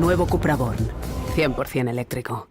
Nuevo Cupra Born. 100% eléctrico.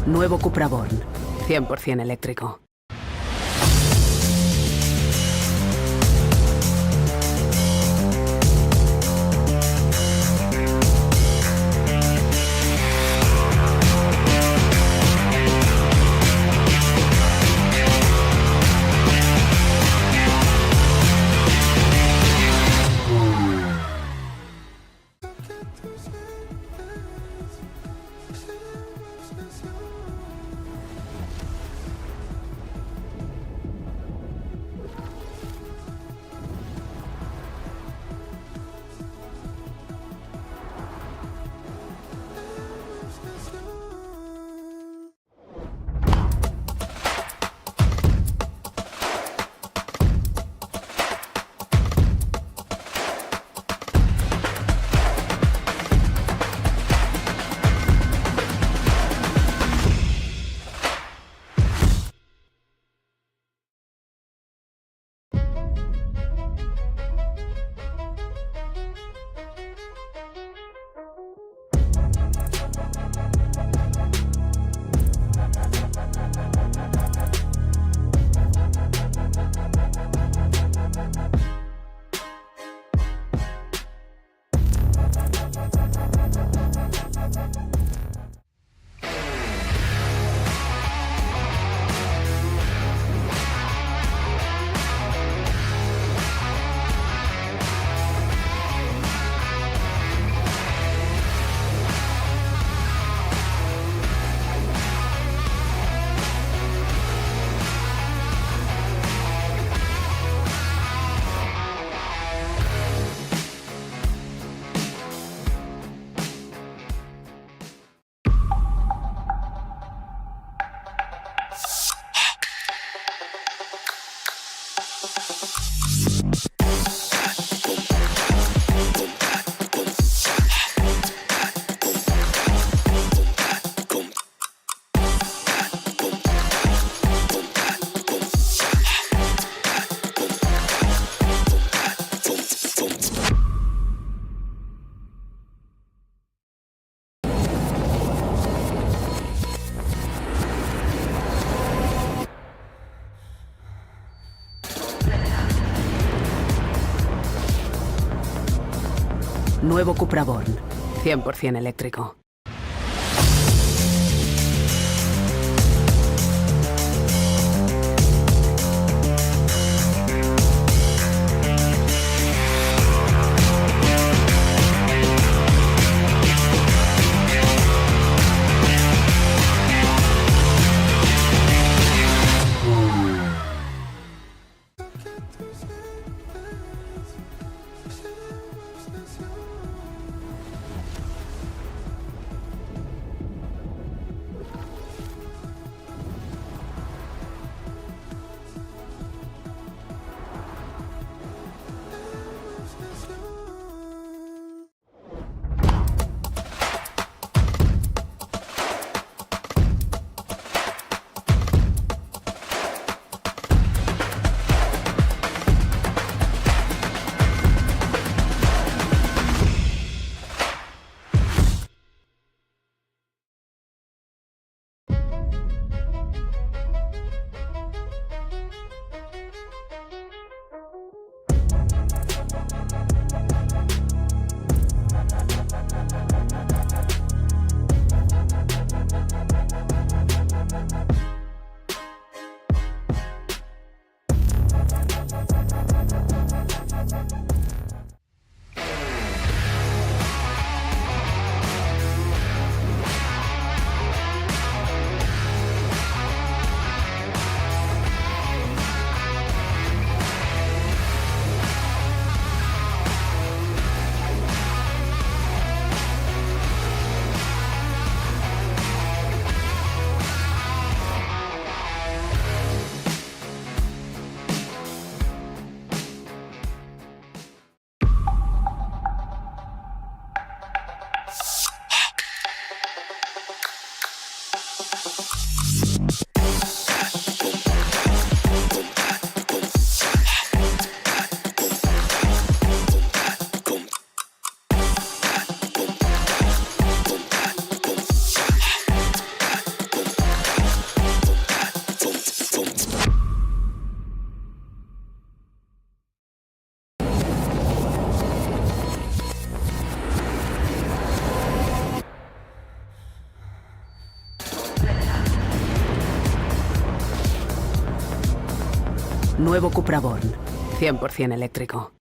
Nuevo Cupra Born. 100% eléctrico. Nuevo Cupra Born. 100% eléctrico. Nuevo Cupra Born. 100% eléctrico.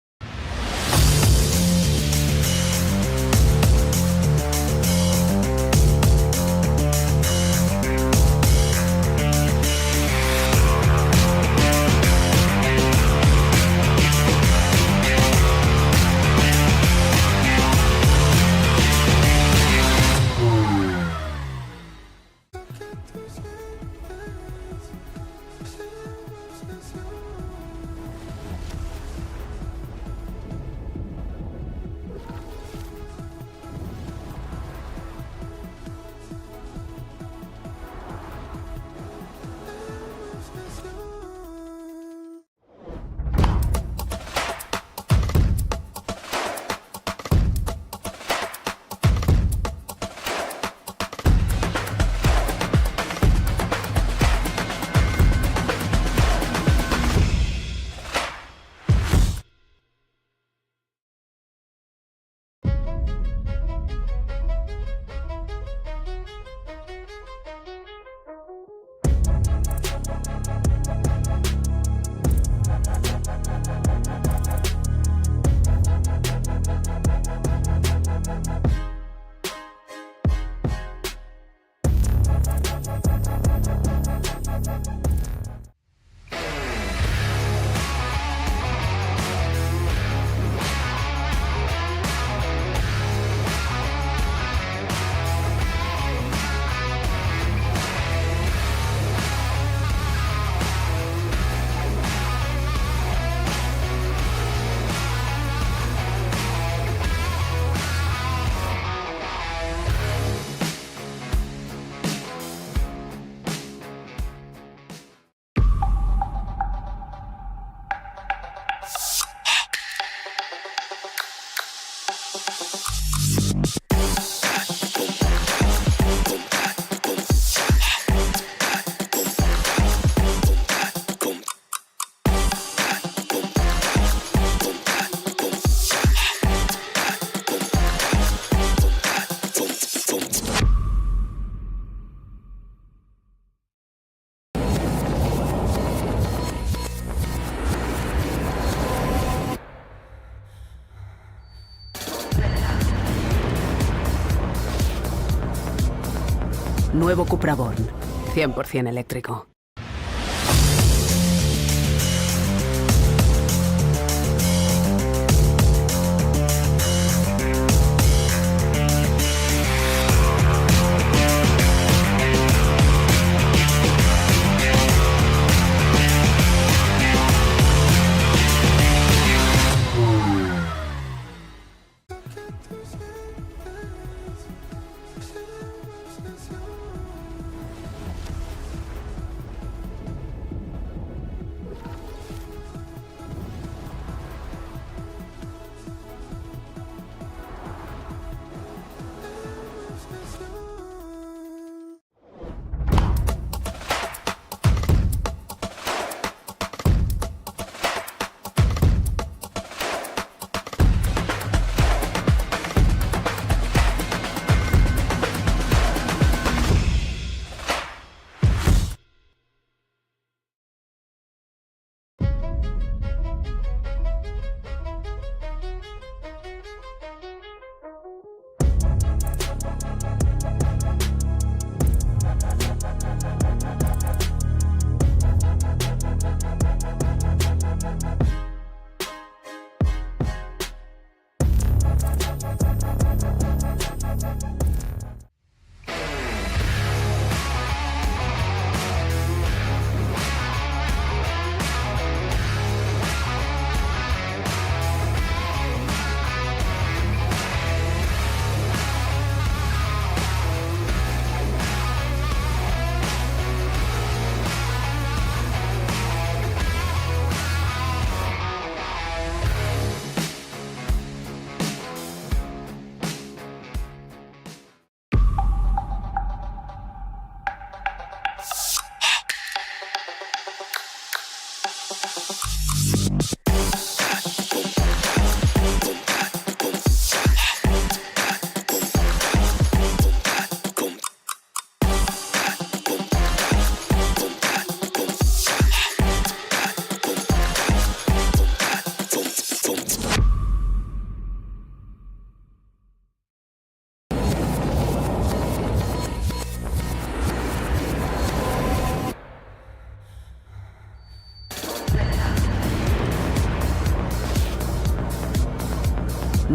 Nuevo Cupra Born. 100% eléctrico.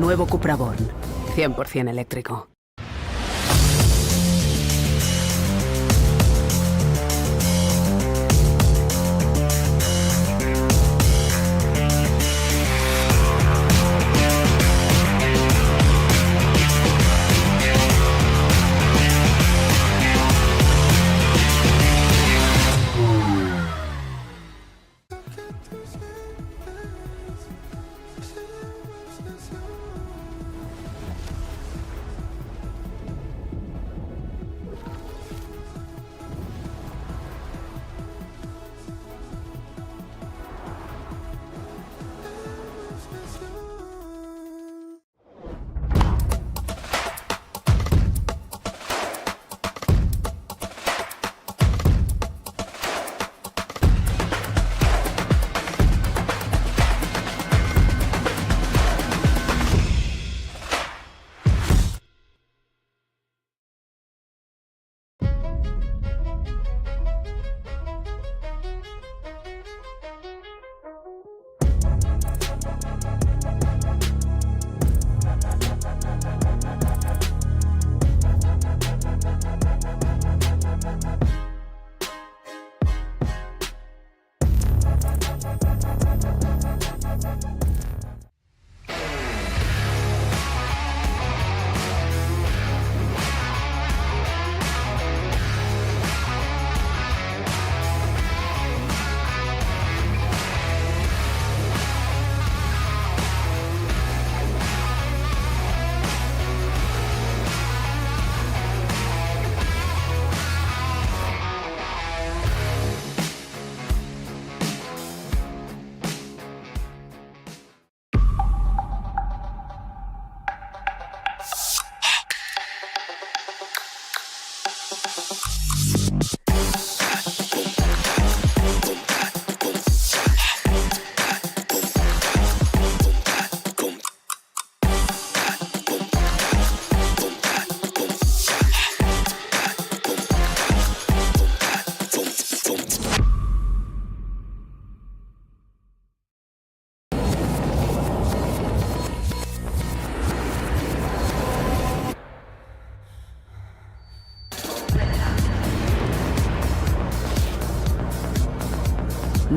Nuevo Cupra Born. 100% eléctrico.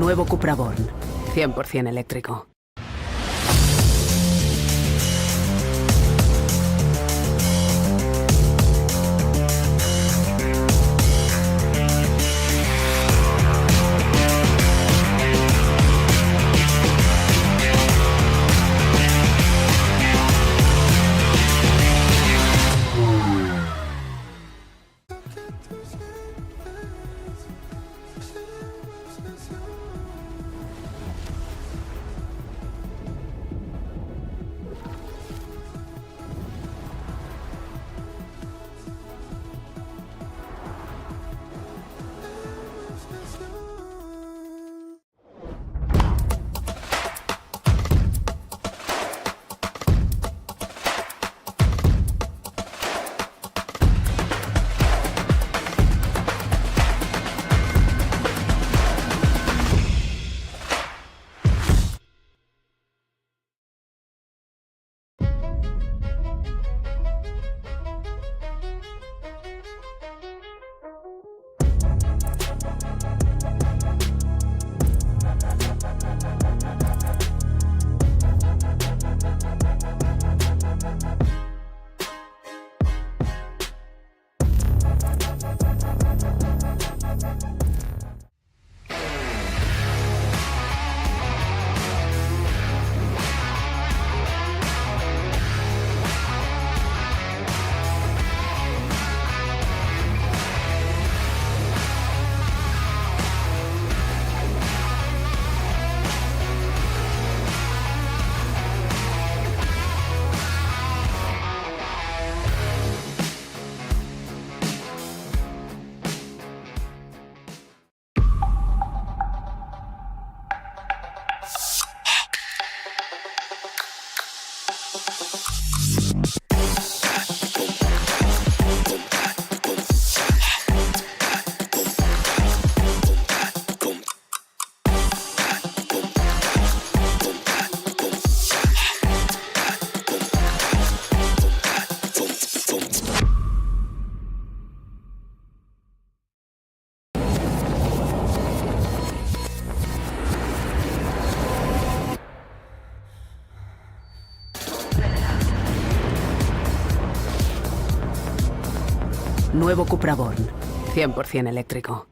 Nuevo Cupra Born. 100% eléctrico. Nuevo Cupra Born. 100% eléctrico.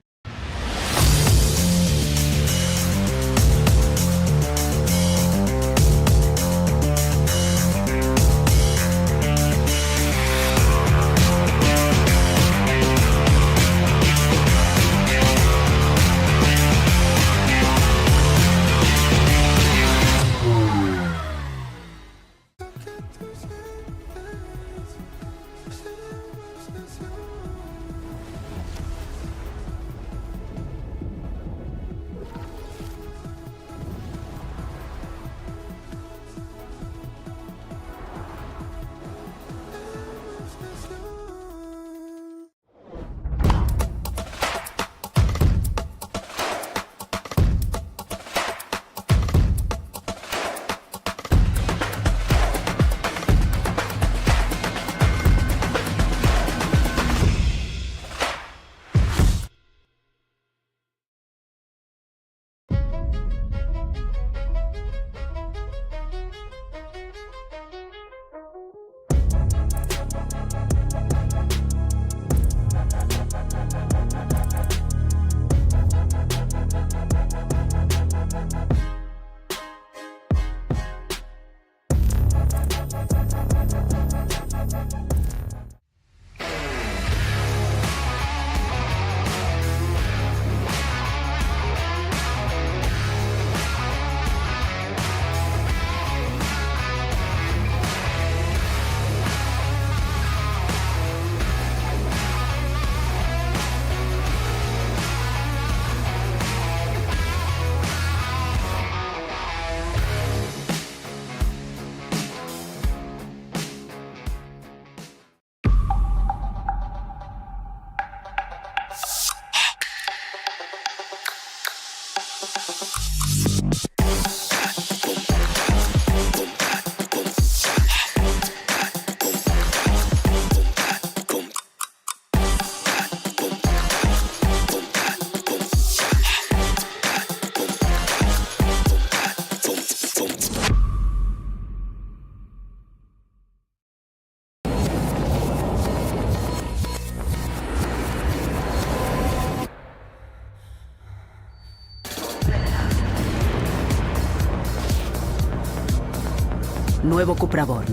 Nuevo Cupra Born.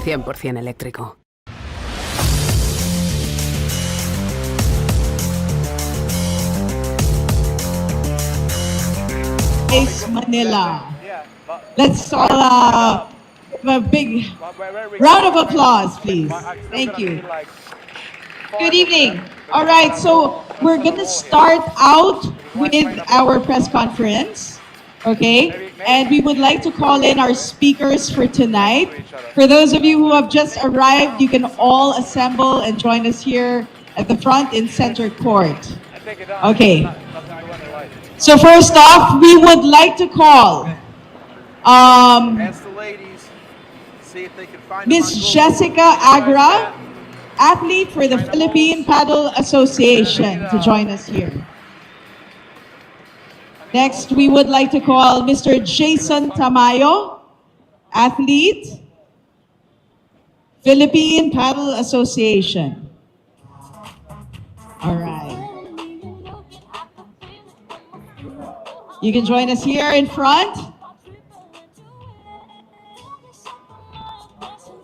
100% eléctrico. Manila. Let's all give a big round of applause, please. Thank you. Good evening. All right, so we're going to start out with our press conference, okay? And we would like to call in our speakers for tonight. For those of you who have just arrived, you can all assemble and join us here at the front in Center Court. Okay. So first off, we would like to call Ask the ladies, see if they can find Miss Jessica Agra, athlete for the Philippine Paddle Association, to join us here. Next, we would like to call Mr. Jason Tamayo, athlete, Philippine Paddle Association. All right. You can join us here in front.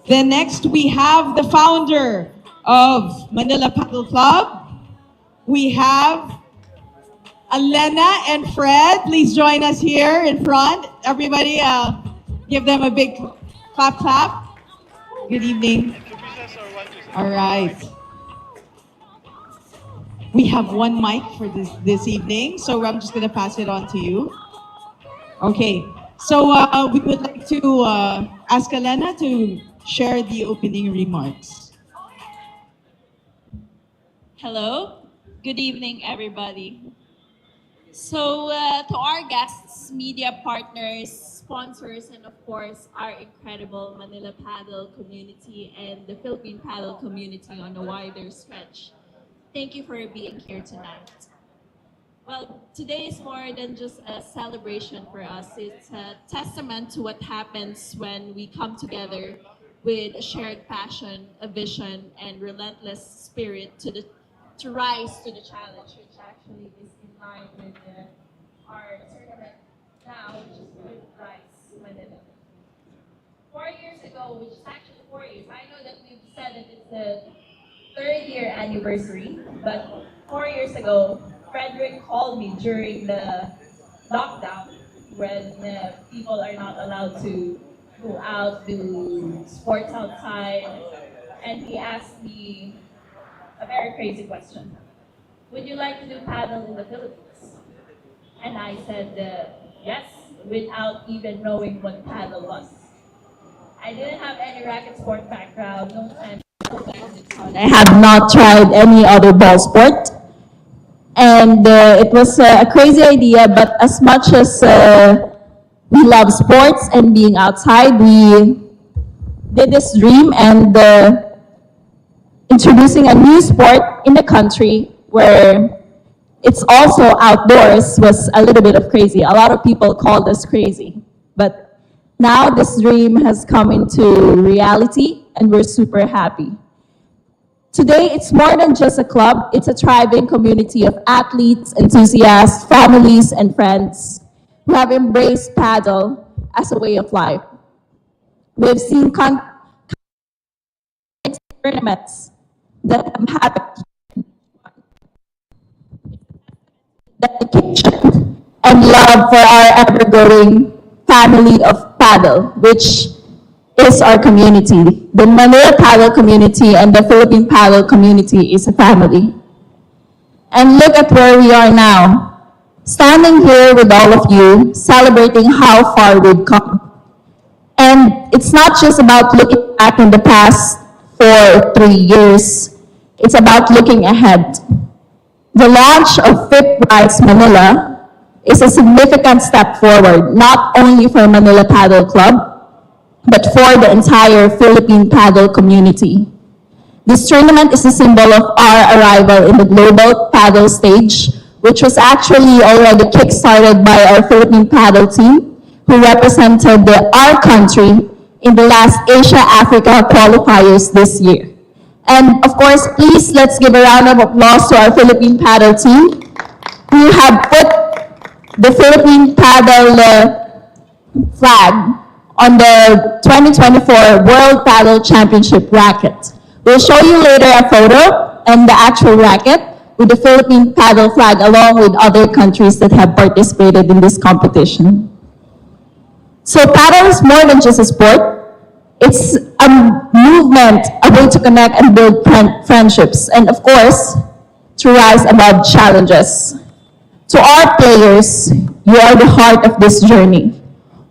Then next, we have the founder of Manila Paddle Club. We have Elena and Fred. Please join us here in front. Everybody, give them a big clap, clap. Good evening. All right. We have one mic for this evening, so I'm just going to pass it on to you. Okay. So we would like to ask Elena to share the opening remarks. Hello, good evening everybody. So to our guests, media partners, sponsors, and of course our incredible Manila Paddle community and the Philippine Paddle community on a wider stretch, thank you for being here tonight. Well, today is more than just a celebration for us. It's a testament to what happens when we come together with a shared passion, a vision, and relentless spirit to rise to the challenge, which actually is in line with our tournament now, which is with Rise Manila. 4 years ago, which is actually 4 years, I know that we've said that it's the third year anniversary, but 4 years ago, Frederick called me during the lockdown when people are not allowed to go out, do sports outside, and he asked me a very crazy question. Would you like to do paddle in the Philippines? And I said yes, without even knowing what paddle was. I didn't have any racket sport background, no time. I have not tried any other ball sport. And it was a crazy idea, but as much as we love sports and being outside, we did this dream and introducing a new sport in the country where it's also outdoors was a little bit of crazy. A lot of people called us crazy, but now this dream has come into reality and we're super happy. Today, it's more than just a club. It's a thriving community of athletes, enthusiasts, families, and friends who have embraced paddle as a way of life. We've seen tournaments that have happened, dedication and love for our ever-growing family of paddle, which is our community. The Manila Paddle community and the Philippine Paddle community is a family. And look at where we are now, standing here with all of you, celebrating how far we've come. And it's not just about looking back in the past 4 or 3 years, it's about looking ahead. The launch of FIP Rise Manila is a significant step forward, not only for Manila Paddle Club, but for the entire Philippine paddle community. This tournament is a symbol of our arrival in the global paddle stage, which was actually already kick-started by our Philippine paddle team, who represented our country in the last Asia-Africa qualifiers this year. And of course, please let's give a round of applause to our Philippine paddle team, who have put the Philippine paddle flag on the 2024 World Paddle Championship racket. We'll show you later a photo and the actual racket with the Philippine paddle flag along with other countries that have participated in this competition. So paddle is more than just a sport. It's a movement, a way to connect and build friendships, and of course, to rise above challenges. To our players, you are the heart of this journey.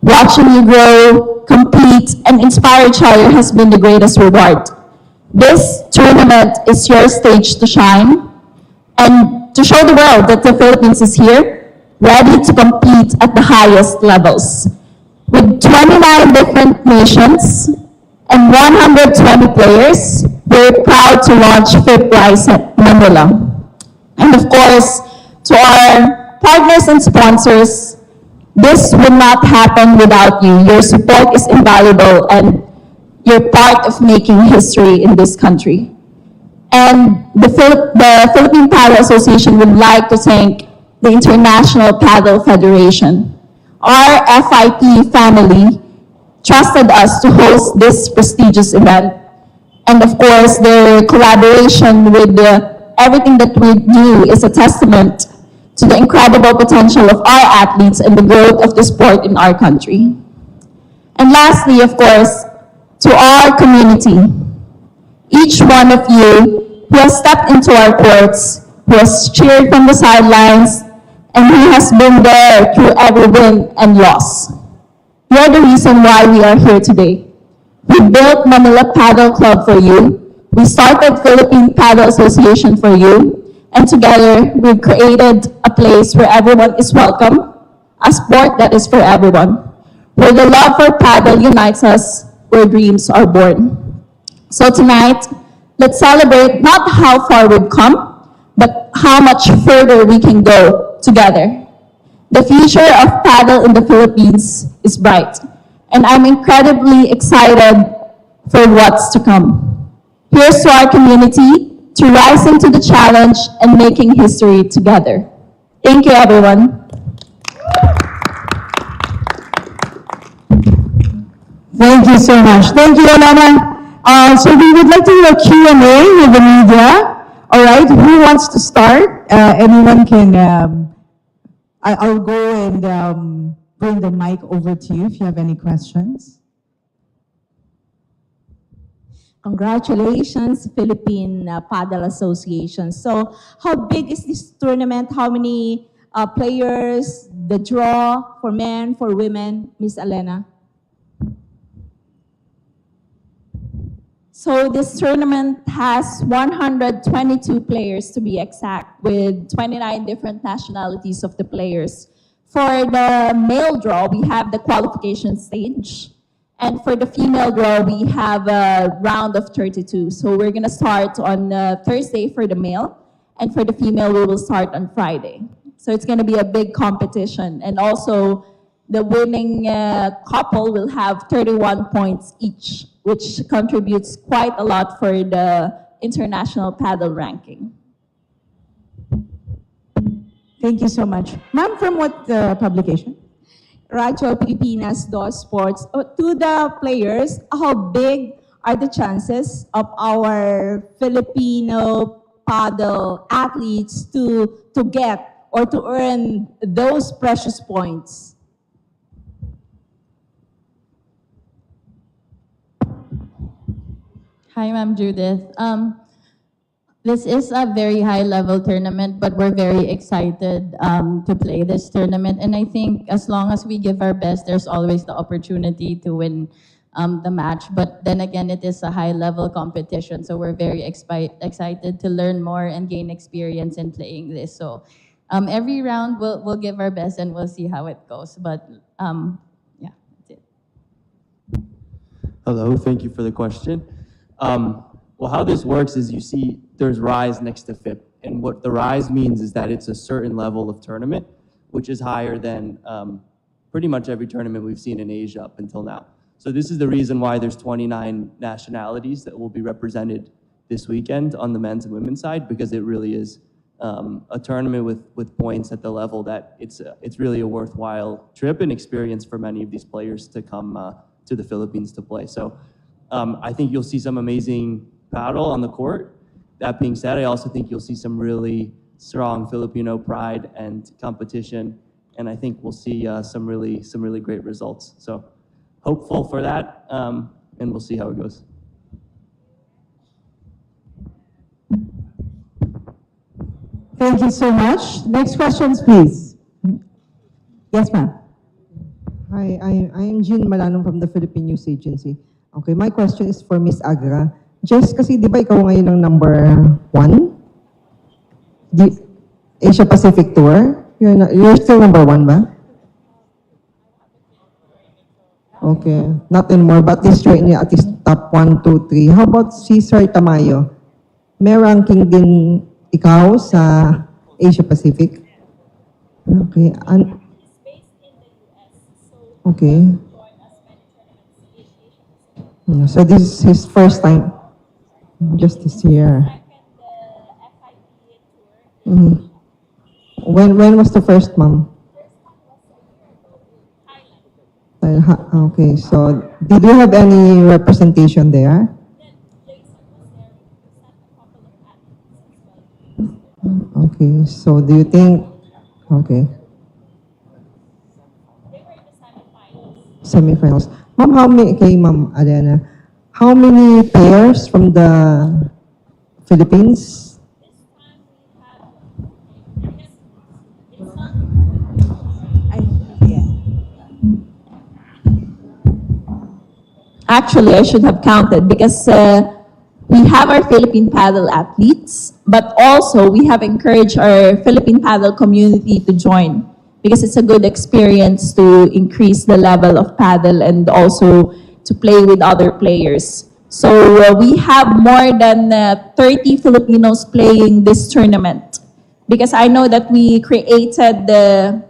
Watching you grow, compete, and inspire each other has been the greatest reward. This tournament is your stage to shine and to show the world that the Philippines is here, ready to compete at the highest levels. With 29 different nations and 120 players, we're proud to launch FIP Rise at Manila. And of course, to our partners and sponsors, this would not happen without you. Your support is invaluable and you're part of making history in this country. And the Philippine Paddle Association would like to thank the International Paddle Federation. Our FIP family trusted us to host this prestigious event. And of course, their collaboration with everything that we do is a testament to the incredible potential of our athletes and the growth of the sport in our country. And lastly, of course, to our community, each one of you who has stepped into our courts, who has cheered from the sidelines, and who has been there through every win and loss. You're the reason why we are here today. We built Manila Paddle Club for you. We started Philippine Paddle Association for you. And together, we've created a place where everyone is welcome, a sport that is for everyone, where the love for paddle unites us, where dreams are born. So tonight, let's celebrate not how far we've come, but how much further we can go together. The future of paddle in the Philippines is bright, and I'm incredibly excited for what's to come. Here's to our community, to rising to the challenge and making history together. Thank you, everyone. Thank you so much. Thank you, Alana. So we would like to do a Q&A with the media. All right, who wants to start? Anyone can, I'll go and bring the mic over to you if you have any questions. Congratulations, Philippine Paddle Association. So how big is this tournament? How many players, the draw for men, for women, Miss Elena? So this tournament has 122 players to be exact, with 29 different nationalities of the players. For the male draw, we have the qualification stage. And for the female draw, we have a round of 32. So we're gonna start on Thursday for the male, and for the female, we will start on Friday. So it's gonna be a big competition. And also, the winning couple will have 31 points each, which contributes quite a lot for the international paddle ranking. Thank you so much. Ma'am, from what publication? Radyo Pilipinas Dos Sports. To the players, how big are the chances of our Filipino paddle athletes to get or to earn those precious points? Hi, Ma'am Judith. This is a very high-level tournament, but we're very excited to play this tournament. And I think as long as we give our best, there's always the opportunity to win the match. But then again, it is a high-level competition, so we're very excited to learn more and gain experience in playing this. So every round, we'll give our best, and we'll see how it goes. But yeah, that's it. Hello, thank you for the question. Well, how this works is you see there's Rise next to FIP. And what the Rise means is that it's a certain level of tournament, which is higher than pretty much every tournament we've seen in Asia up until now. So this is the reason why there's 29 nationalities that will be represented this weekend on the men's and women's side, because it really is a tournament with points at the level that it's really a worthwhile trip and experience for many of these players to come to the Philippines to play. So I think you'll see some amazing paddle on the court. That being said, I also think you'll see some really strong Filipino pride and competition, and I think we'll see some really great results. So hopeful for that, and we'll see how it goes. Thank you so much. Next questions, please. Yes, ma'am. Hi, I'm Jean Malanong from the Philippine News Agency. Okay, my question is for Miss Agra. Just kasi di ba ikaw ngayon ang #1? The Asia Pacific Tour? You're still #1 ba? Okay, not anymore, but at least you're in at least top 1, 2, 3. How about si Sir Tamayo? May ranking din ikaw sa Asia Pacific? Okay, okay. So this is his first time, just this year. When was the first, ma'am? Okay, so did you have any representation there? Okay, so do you think, okay. Semifinals. Ma'am, Ma'am Adriana, how many players from the Philippines? Actually, I should have counted because we have our Philippine paddle athletes, but also we have encouraged our Philippine paddle community to join because it's a good experience to increase the level of paddle and also to play with other players. So we have more than 30 Filipinos playing this tournament because I know that we created the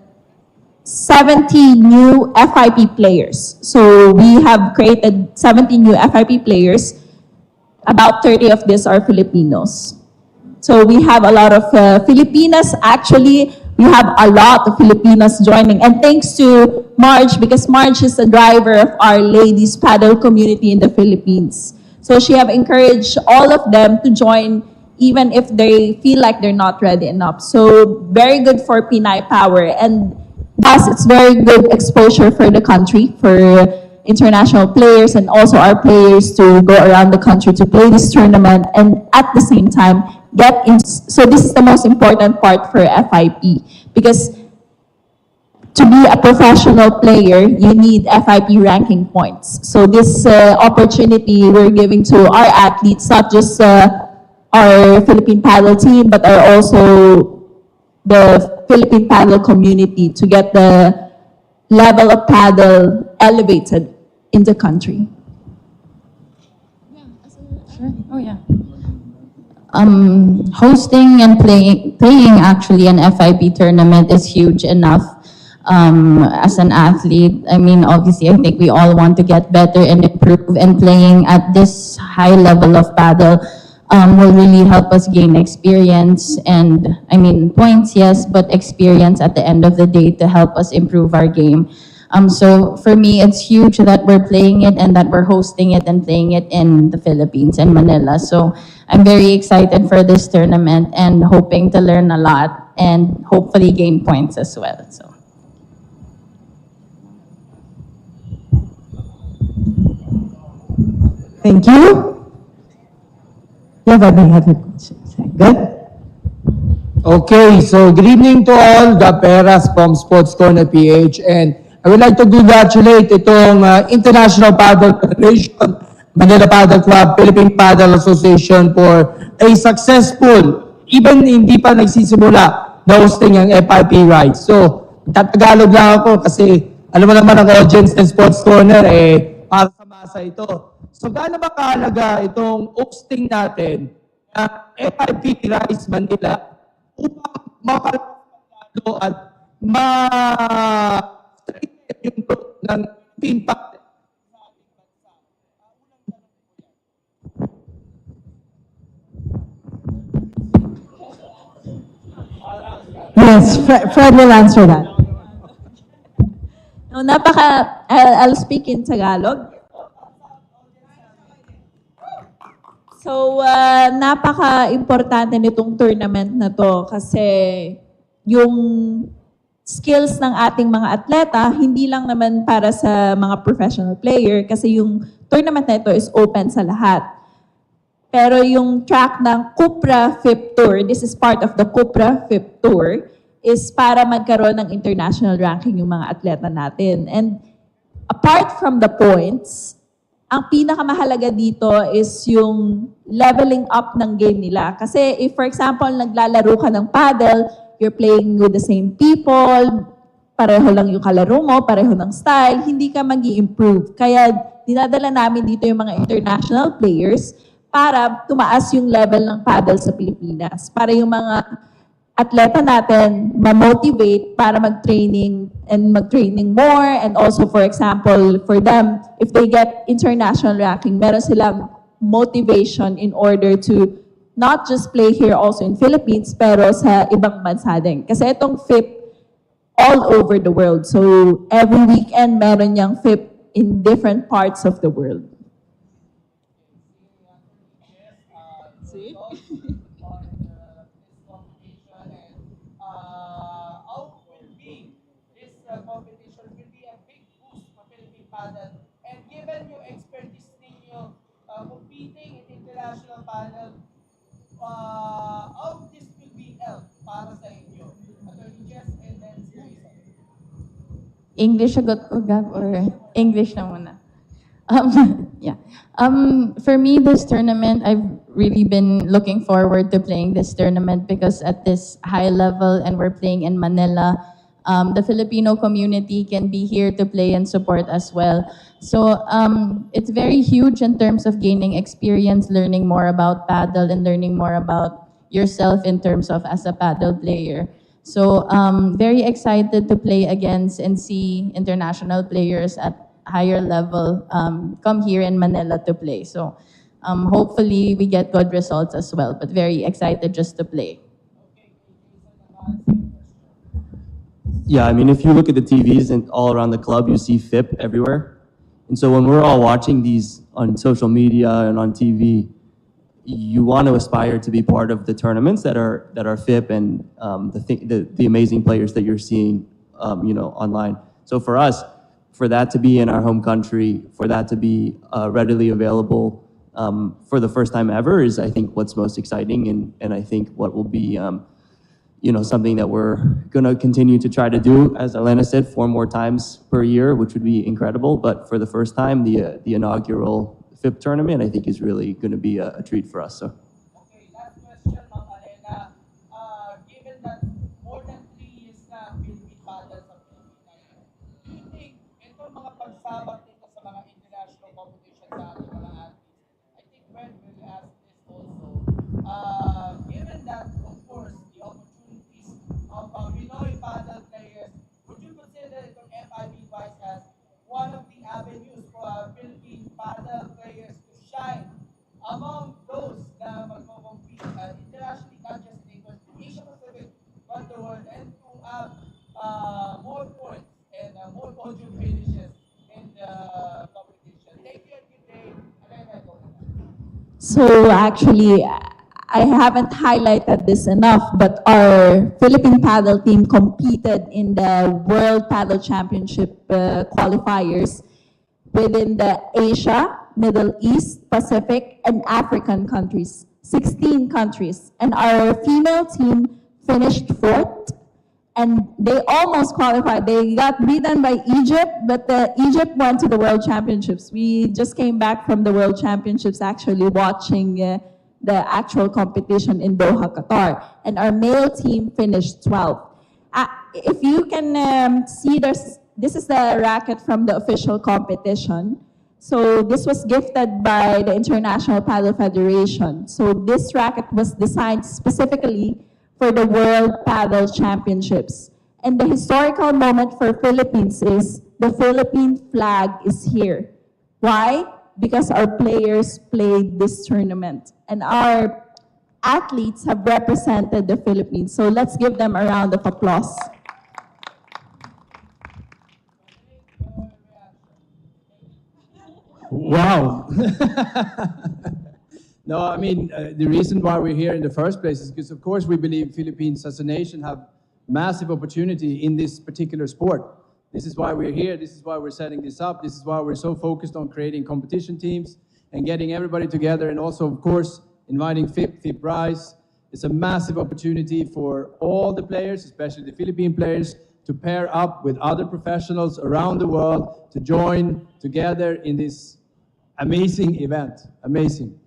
70 new FIP players. So we have created 70 new FIP players. About 30 of these are Filipinos. So we have a lot of Filipinas. Actually, we have a lot of Filipinas joining. And thanks to Marge, because Marge is the driver of our ladies paddle community in the Philippines. So she have encouraged all of them to join even if they feel like they're not ready enough. So very good for Pinay Power. And thus, it's very good exposure for the country, for international players and also our players to go around the country to play this tournament and at the same time get in. So this is the most important part for FIP because to be a professional player, you need FIP ranking points. So this opportunity we're giving to our athletes, not just our Philippine paddle team, but are also the Philippine paddle community to get the level of paddle elevated in the country. Sure. Oh, yeah. Hosting and playing actually an FIP tournament is huge enough. As an athlete, I mean, obviously, I think we all want to get better and improve, and playing at this high level of paddle will really help us gain experience and, I mean, points, yes, but experience at the end of the day to help us improve our game. So for me, it's huge that we're playing it and that we're hosting it and playing it in the Philippines and Manila. So I'm very excited for this tournament and hoping to learn a lot and hopefully gain points as well. So. Thank you. You have any other questions? Good. Okay, so good evening to all the peras from Sports Corner PH, and I would like to congratulate itong International Paddle Federation, Manila Paddle Club, Philippine Paddle Association for a successful, even hindi pa nagsisimula, na hosting ang FIP rides. So, tatagalog lang ako kasi alam mo naman ang audience ng Sports Corner, para sa masa ito. So, gaano ba kahalaga itong hosting natin ng FIP Rides Manila upang mapalalo at yung growth ng impact? Yes, Fred will answer that. No, I'll speak in Tagalog. So, napaka-importante nitong tournament na to kasi yung skills ng ating mga atleta, hindi lang naman para sa mga professional player kasi yung tournament na ito is open sa lahat. Pero yung track ng Cupra FIP Tour, this is part of the Cupra FIP Tour, is para magkaroon ng international ranking yung mga atleta natin. And apart from the points, ang pinakamahalaga dito is yung leveling up ng game nila. Kasi if for example, naglalaro ka ng paddle, you're playing with the same people, pareho lang yung kalaro mo, pareho ng style, hindi ka mag-i-improve. Kaya dinadala namin dito yung mga international players para tumaas yung level ng paddle sa Pilipinas. Para yung mga atleta natin ma-motivate para mag-training more, and also for example for them if they get international ranking, meron silang motivation in order to not just play here also in Philippines pero sa ibang bansa din kasi itong FIP all over the world, so every weekend meron yang FIP in different parts of the world. Competition will be a big boost for Philippine paddle. And given your expertise ninyo competing in international paddle, how this will be held para sa inyo? Attorney Jess and then Teresa. English sagot ko, Gab, or English na muna? Yeah. For me, this tournament, I've really been looking forward to playing this tournament because at this high level and we're playing in Manila, the Filipino community can be here to play and support as well. So it's very huge in terms of gaining experience, learning more about paddle, and learning more about yourself in terms of as a paddle player. So very excited to play against and see international players at higher level come here in Manila to play. So hopefully we get good results as well, but very excited just to play. Yeah, I mean, if you look at the TVs and all around the club, you see FIP everywhere. And so when we're all watching these on social media and on TV, you want to aspire to be part of the tournaments that are FIP and the amazing players that you're seeing, online. So for us, for that to be in our home country, for that to be readily available for the first time ever is, I think, what's most exciting, and I think what will be something that we're going to continue to try to do, as Elena said, 4 more times per year, which would be incredible. But for the first time, the inaugural FIP tournament, I think, is really going to be a treat for us. So. Okay, last question, Ma'am Elena. Given that more than 3 years na Philippine paddle sa Pilipinas, do you think itong mga pagsabak dito sa mga international competitions sa ating mga athletes, I think Fred will ask this also, given that, of course, the opportunities of Pinoy paddle players, would you consider itong FIB-wise as one of the avenues for Philippine paddle players to shine among those na magko-compete internationally, not just in Asia Pacific, but the world, and to have more points and more podium finishes in the competition? Thank you and good day. So actually, I haven't highlighted this enough, but our Philippine paddle team competed in the World Paddle Championship qualifiers within the Asia, Middle East, Pacific, and African countries, 16 countries. And our female team finished 4th, and they almost qualified. They got beaten by Egypt, but Egypt went to the World Championships. We just came back from the World Championships actually watching the actual competition in Doha, Qatar. And our male team finished 12th. If you can see, this is the racket from the official competition. So this was gifted by the International Paddle Federation. So this racket was designed specifically for the World Paddle Championships. And the historical moment for Philippines is the Philippine flag is here. Why? Because our players played this tournament and our athletes have represented the Philippines. So let's give them a round of applause. Wow. No, I mean, the reason why we're here in the first place is because, of course, we believe Philippines as a nation have massive opportunity in this particular sport. This is why we're here. This is why we're setting this up. This is why we're so focused on creating competition teams and getting everybody together, and also, of course, inviting FIP Rise. It's a massive opportunity for all the players, especially the Philippine players, to pair up with other professionals around the world to join together in this amazing event. Amazing.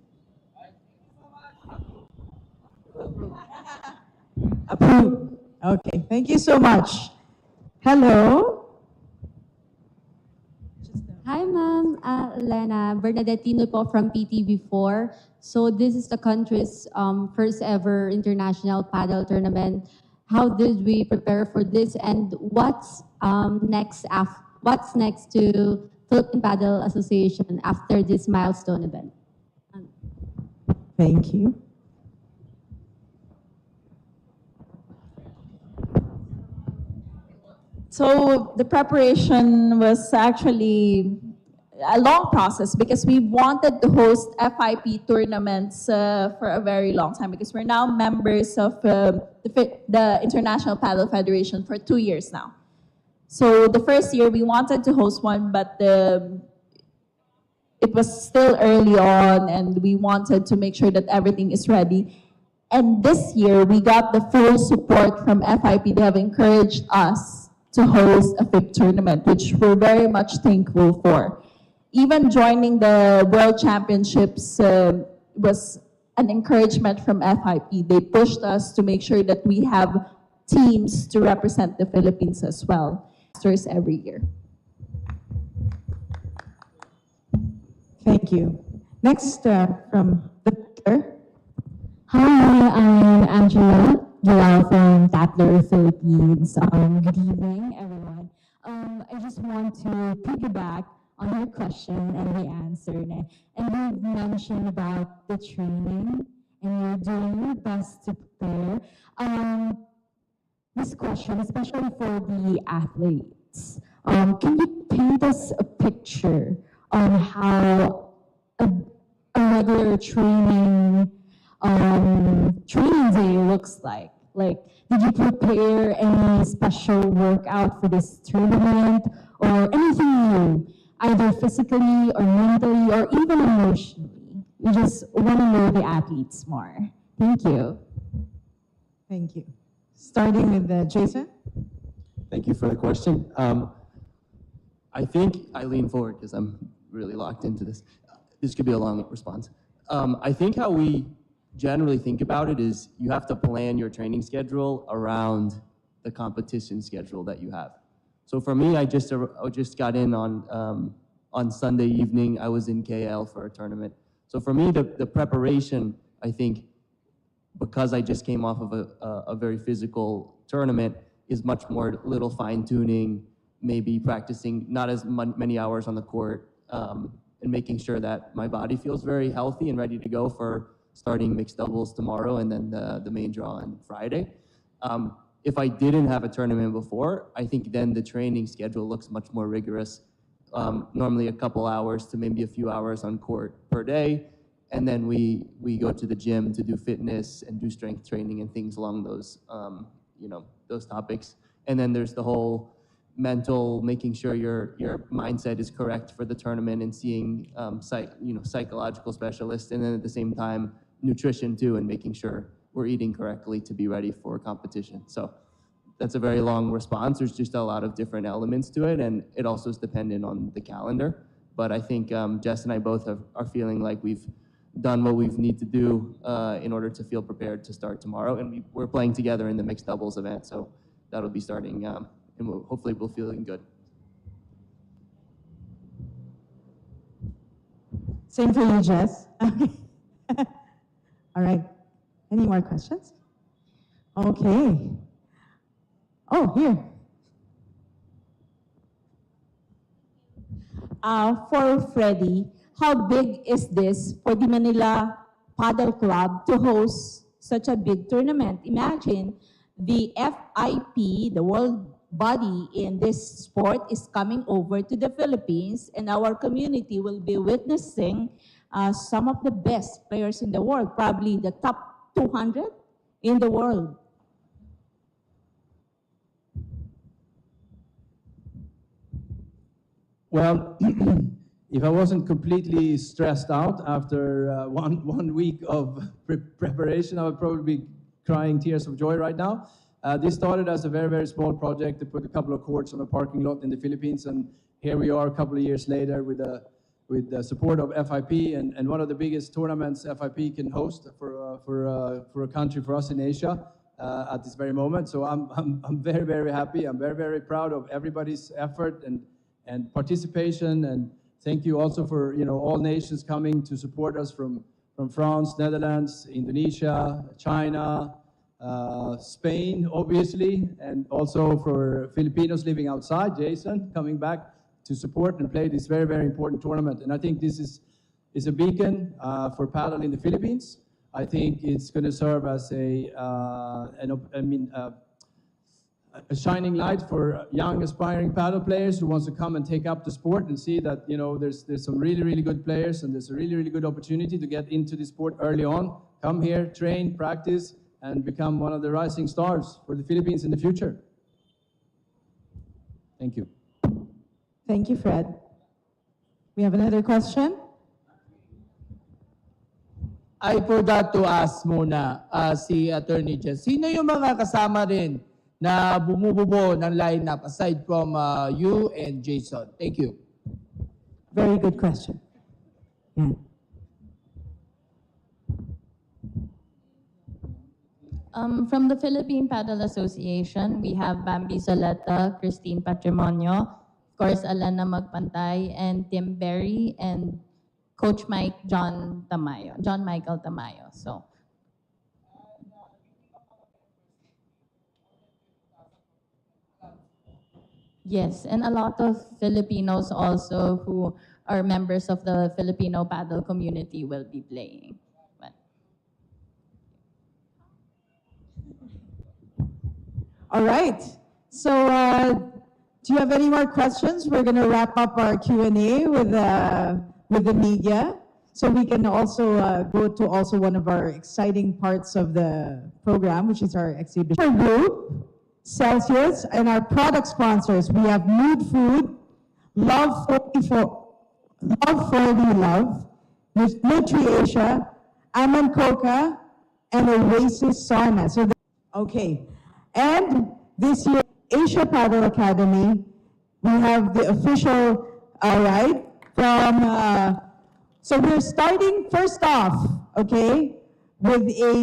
Approved. Okay, thank you so much. Hello. Hi, ma'am. Lena Bernadettino po from PTV4. So this is the country's first ever international paddle tournament. How did we prepare for this, and what's next to Philippine Paddle Association after this milestone event? Thank you. So the preparation was actually a long process because we wanted to host FIP tournaments for a very long time because we're now members of the International Paddle Federation for 2 years now. So the first year we wanted to host one, but it was still early on and we wanted to make sure that everything is ready. And this year we got the full support from FIP. They have encouraged us to host a FIP tournament, which we're very much thankful for. Even joining the World Championships was an encouragement from FIP. They pushed us to make sure that we have teams to represent the Philippines as well, every year. Thank you. Next, from Victor. Hi, I'm Angela Joao from Tatler, Philippines. Good evening, everyone. I just want to piggyback on your question and the answer. And you mentioned about the training and you're doing your best to prepare. This question, especially for the athletes, can you paint us a picture on how a regular training day looks like? Like, did you prepare any special workout for this tournament or anything new, either physically or mentally or even emotionally? We just want to know the athletes more. Thank you. Thank you. Starting with Jason. Thank you for the question. I think I lean forward because I'm really locked into this. This could be a long response. I think how we generally think about it is you have to plan your training schedule around the competition schedule that you have. So for me, I just got in on Sunday evening. I was in KL for a tournament. So for me, the preparation, I think, because I just came off of a very physical tournament, is much more little fine tuning, maybe practicing not as many hours on the court, and making sure that my body feels very healthy and ready to go for starting mixed doubles tomorrow and then the main draw on Friday. If I didn't have a tournament before, I think then the training schedule looks much more rigorous. Normally a couple hours to maybe a few hours on court per day. And then we go to the gym to do fitness and do strength training and things along those, those topics. And then there's the whole mental, making sure your mindset is correct for the tournament and seeing psychological specialists, and then at the same time nutrition too, and making sure we're eating correctly to be ready for competition. So that's a very long response. There's just a lot of different elements to it, and it also is dependent on the calendar. But I think Jess and I both are feeling like we've done what we need to do in order to feel prepared to start tomorrow, and we're playing together in the mixed doubles event, so that'll be starting. And hopefully we'll feeling good. Same for you, Jess. All right. Any more questions? Okay. Oh, here. For Freddie, how big is this for the Manila Paddle Club to host such a big tournament? Imagine the FIP, the world body in this sport, is coming over to the Philippines, and our community will be witnessing some of the best players in the world, probably the top 200 in the world. Well, if I wasn't completely stressed out after one week of preparation, I would probably be crying tears of joy right now. This started as a very, very small project to put a couple of courts on a parking lot in the Philippines, and here we are a couple of years later with the support of FIP and one of the biggest tournaments FIP can host for a country for us in Asia at this very moment. So I'm very, very happy. I'm very, very proud of everybody's effort and participation, and thank you also for all nations coming to support us from France, Netherlands, Indonesia, China, Spain, obviously, and also for Filipinos living outside, Jason, coming back to support and play this very, very important tournament. And I think this is a beacon for paddle in the Philippines. I think it's going to serve as a shining light for young aspiring paddle players who wants to come and take up the sport and see that there's some really, really good players, and there's a really, really good opportunity to get into the sport early on. Come here, train, practice, and become one of the rising stars for the Philippines in the future. Thank you. Thank you, Fred. We have another question. I forgot to ask muna si Attorney Jess. Sino yung mga kasama rin na bumubuo ng lineup aside from you and Jason? Thank you. Very good question. Yeah. From the Philippine Paddle Association, we have Bambi Soleta, Christine Patrimonio, of course, Alana Magpantay, and Tim Berry, and Coach John Michael Tamayo. So, yes, and a lot of Filipinos also who are members of the Filipino paddle community will be playing. All right. So, do you have any more questions? We're going to wrap up our Q&A with the media, so we can also go to also one of our exciting parts of the program, which is our exhibition. Our group, Celsius, and our product sponsors. We have Mood Food, Love 40 Love, NutriAsia, Aman Coca, and Oasis Sauna. So, okay. And this year, Asia Paddle Academy, we have the official, right, from, so we're starting first off, okay, with a